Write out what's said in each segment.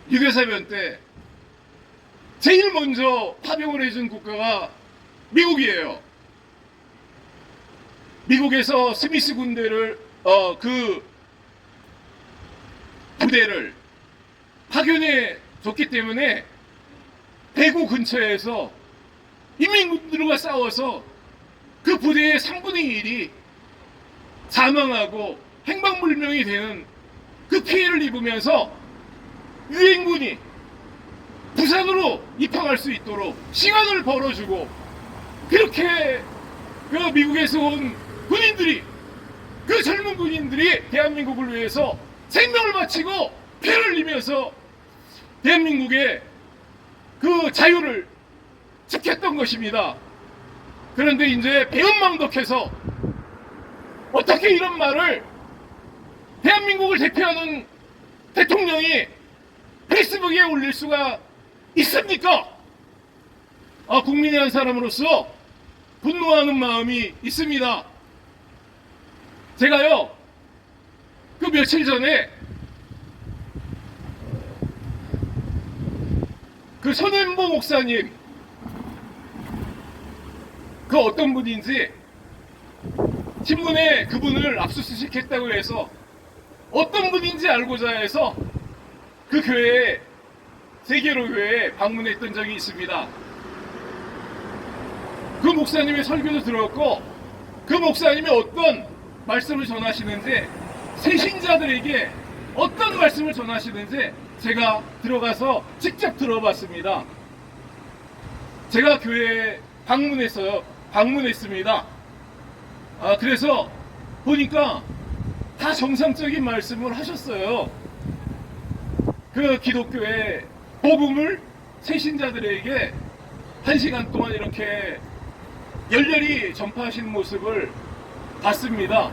유교사변 때 제일 먼저 파병을 해준 국가가 미국이에요. 미국에서 스미스 군대를 그 부대를 파견해 줬기 때문에 대구 근처에서 인민군들과 싸워서 그 부대의 3분의 1이 사망하고 행방불명이 되는 그 피해를 입으면서 유엔군이 부산으로 입항할 수 있도록 시간을 벌어주고, 그렇게 그 미국에서 온 군인들이, 그 젊은 군인들이 대한민국을 위해서 생명을 바치고 피를 흘리면서 대한민국의 그 자유를 지켰던 것입니다. 그런데 이제 배은망덕해서 어떻게 이런 말을 대한민국을 대표하는 대통령이 페이스북에 올릴 수가 있습니까? 국민의 한 사람으로서 분노하는 마음이 있습니다. 제가요, 그 며칠 전에 그 손현보 목사님, 그 어떤 분인지 신문에 그분을 압수수색했다고 해서 어떤 분인지 알고자 해서 그 교회에, 세계로 교회에 방문했던 적이 있습니다. 그 목사님의 설교도 들었고, 그 목사님이 어떤 말씀을 전하시는지, 새신자들에게 어떤 말씀을 전하시는지 제가 들어가서 직접 들어봤습니다. 제가 교회에 방문했습니다. 그래서 보니까 다 정상적인 말씀을 하셨어요. 그 기독교의 복음을 새신자들에게 1시간 동안 이렇게 열렬히 전파하시는 모습을 봤습니다.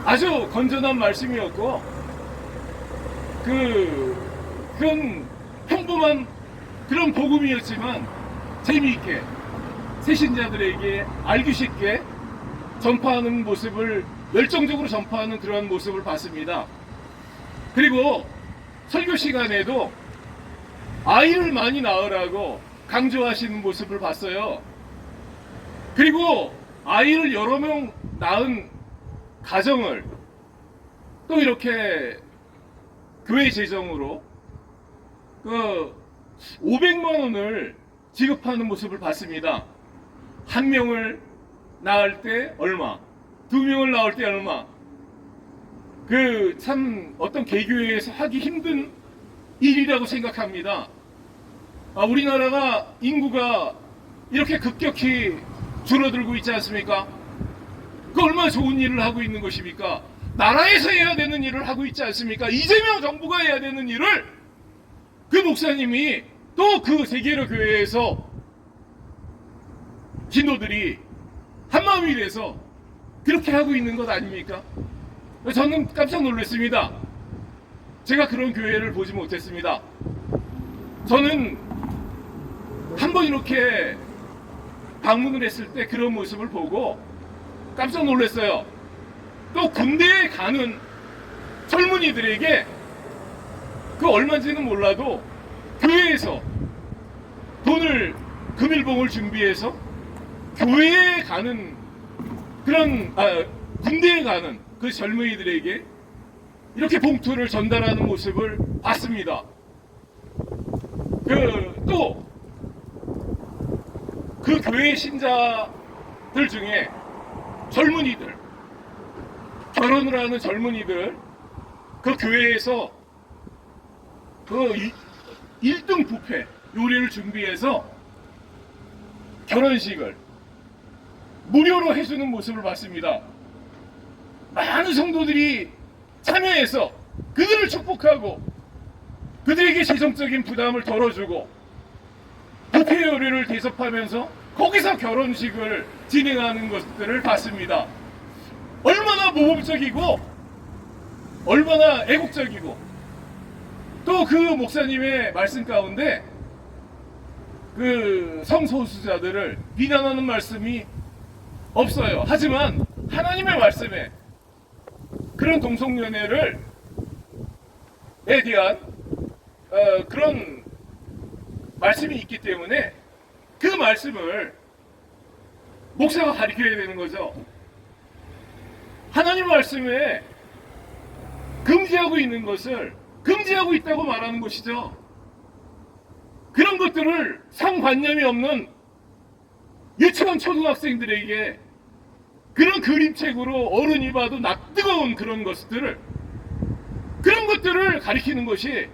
아주 건전한 말씀이었고, 그건 평범한 그런 복음이었지만 재미있게 새신자들에게 알기 쉽게 전파하는 모습을, 열정적으로 전파하는 그런 모습을 봤습니다. 그리고 설교 시간에도 아이를 많이 낳으라고 강조하시는 모습을 봤어요. 그리고 아이를 여러 명 낳은 가정을 또 이렇게 교회 재정으로 그 500만 원을 지급하는 모습을 봤습니다. 한 명을 낳을 때 얼마, 2명을 낳을 때 얼마. 그 참 어떤 개교회에서 하기 힘든 일이라고 생각합니다. 우리나라가 인구가 이렇게 급격히 줄어들고 있지 않습니까? 그 얼마나 좋은 일을 하고 있는 것입니까? 나라에서 해야 되는 일을 하고 있지 않습니까? 이재명 정부가 해야 되는 일을 그 목사님이, 또 그 세계로 교회에서 신도들이 한마음이 돼서 그렇게 하고 있는 것 아닙니까? 저는 깜짝 놀랐습니다. 제가 그런 교회를 보지 못했습니다. 저는 한번 이렇게 방문을 했을 때 그런 모습을 보고 깜짝 놀랐어요. 또 군대에 가는 젊은이들에게 그 얼마인지는 몰라도 교회에서 돈을, 금일봉을 준비해서 교회에 가는 그런, 군대에 가는 그 젊은이들에게 이렇게 봉투를 전달하는 모습을 봤습니다. 또 그 교회 신자들 중에 젊은이들, 결혼을 하는 젊은이들, 그 교회에서 그 1등 뷔페 요리를 준비해서 결혼식을 무료로 해주는 모습을 봤습니다. 많은 성도들이 참여해서 그들을 축복하고 그들에게 재정적인 부담을 덜어주고 뷔페 요리를 대접하면서 거기서 결혼식을 진행하는 것들을 봤습니다. 얼마나 모범적이고 얼마나 애국적이고, 또 그 목사님의 말씀 가운데 그 성소수자들을 비난하는 말씀이 없어요. 하지만 하나님의 말씀에 그런 동성연애에 대한 그런 말씀이 있기 때문에 그 말씀을 목사가 가르쳐야 되는 거죠. 하나님 말씀에 금지하고 있는 것을 금지하고 있다고 말하는 것이죠. 그런 것들을 상관념이 없는 유치원 초등학생들에게 그런 그림책으로 어른이 봐도 낯뜨거운 그런 것들을 그런 것들을 가리키는 것이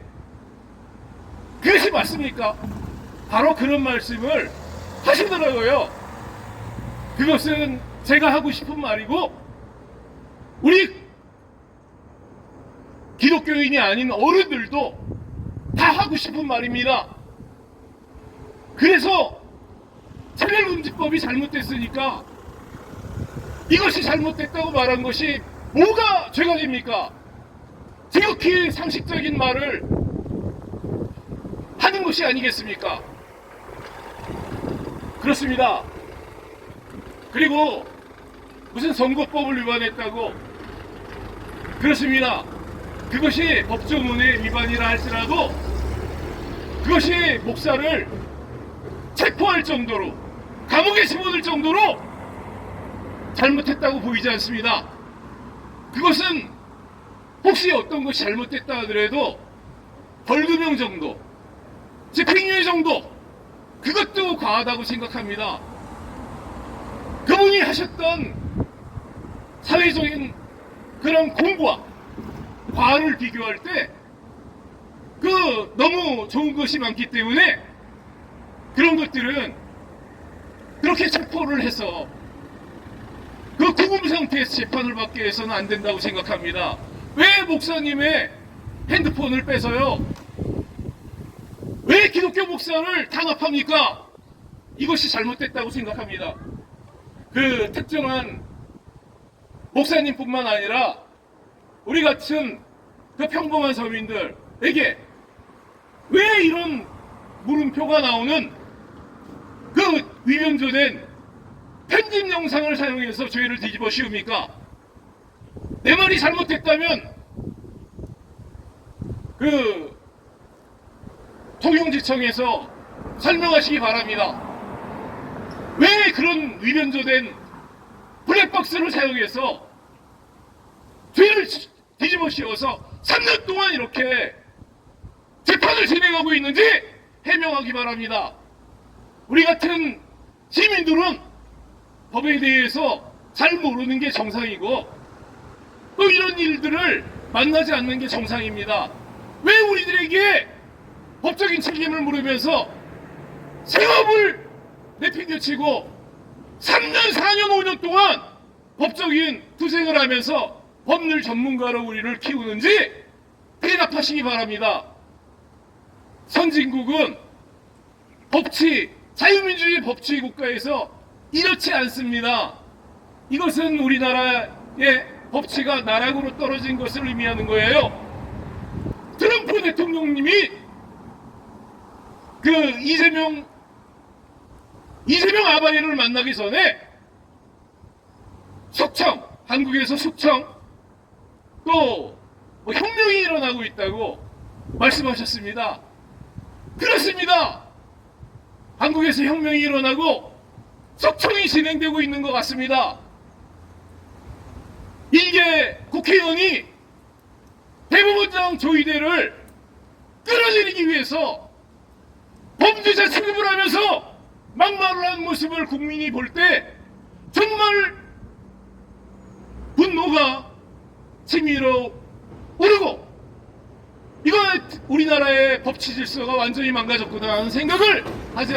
그것이 맞습니까? 바로 그런 말씀을 하시더라고요. 그것은 제가 하고 싶은 말이고 우리 기독교인이 아닌 어른들도 다 하고 싶은 말입니다. 그래서 차별금지법이 잘못됐으니까 이것이 잘못됐다고 말한 것이 뭐가 죄가 됩니까? 지극히 상식적인 말을 하는 것이 아니겠습니까? 그렇습니다. 그리고 무슨 선거법을 위반했다고 그렇습니다. 그것이 법조문의 위반이라 할지라도 그것이 목사를 체포할 정도로 감옥에 집어넣을 정도로 잘못했다고 보이지 않습니다. 그것은 혹시 어떤 것이 잘못됐다 하더라도 벌금형 정도, 집행유예 정도 그것도 과하다고 생각합니다. 그분이 하셨던 사회적인 그런 공부와 과를 비교할 때 너무 좋은 것이 많기 때문에 그런 것들은 그렇게 체포를 해서 그 구금 상태에서 재판을 받게 해서는 안 된다고 생각합니다. 왜 목사님의 핸드폰을 뺏어요? 왜 기독교 목사를 탄압합니까? 이것이 잘못됐다고 생각합니다. 그 특정한 목사님뿐만 아니라 우리 같은 그 평범한 서민들에게 왜 이런 물음표가 나오는 그 위변조된 편집 영상을 사용해서 죄를 뒤집어 씌웁니까? 내 말이 잘못됐다면 그 통용지청에서 설명하시기 바랍니다. 왜 그런 위변조된 블랙박스를 사용해서 죄를 뒤집어 씌워서 3년 동안 이렇게 재판을 진행하고 있는지 해명하기 바랍니다. 우리 같은 시민들은 법에 대해서 잘 모르는 게 정상이고 또 이런 일들을 만나지 않는 게 정상입니다. 왜 우리들에게 법적인 책임을 물으면서 생업을 내팽개치고 3년, 4년, 5년 동안 법적인 투쟁을 하면서 법률 전문가로 우리를 키우는지 대답하시기 바랍니다. 선진국은 법치, 자유민주주의 법치 국가에서 이렇지 않습니다. 이것은 우리나라의 법치가 나락으로 떨어진 것을 의미하는 거예요. 트럼프 대통령님이 그 이재명 아바이를 만나기 전에 숙청, 한국에서 숙청 또 혁명이 일어나고 있다고 말씀하셨습니다. 그렇습니다. 한국에서 혁명이 일어나고 숙청이 진행되고 있는 것 같습니다. 일개 국회의원이 대법원장 조희대를 끌어내리기 위해서 범죄자 취급을 하면서 막말을 한 모습을 국민이 볼 때 정말 분노가 치밀어 오르고 이거 우리나라의 법치 질서가 완전히 망가졌구나 하는 생각을 하지 않습니다.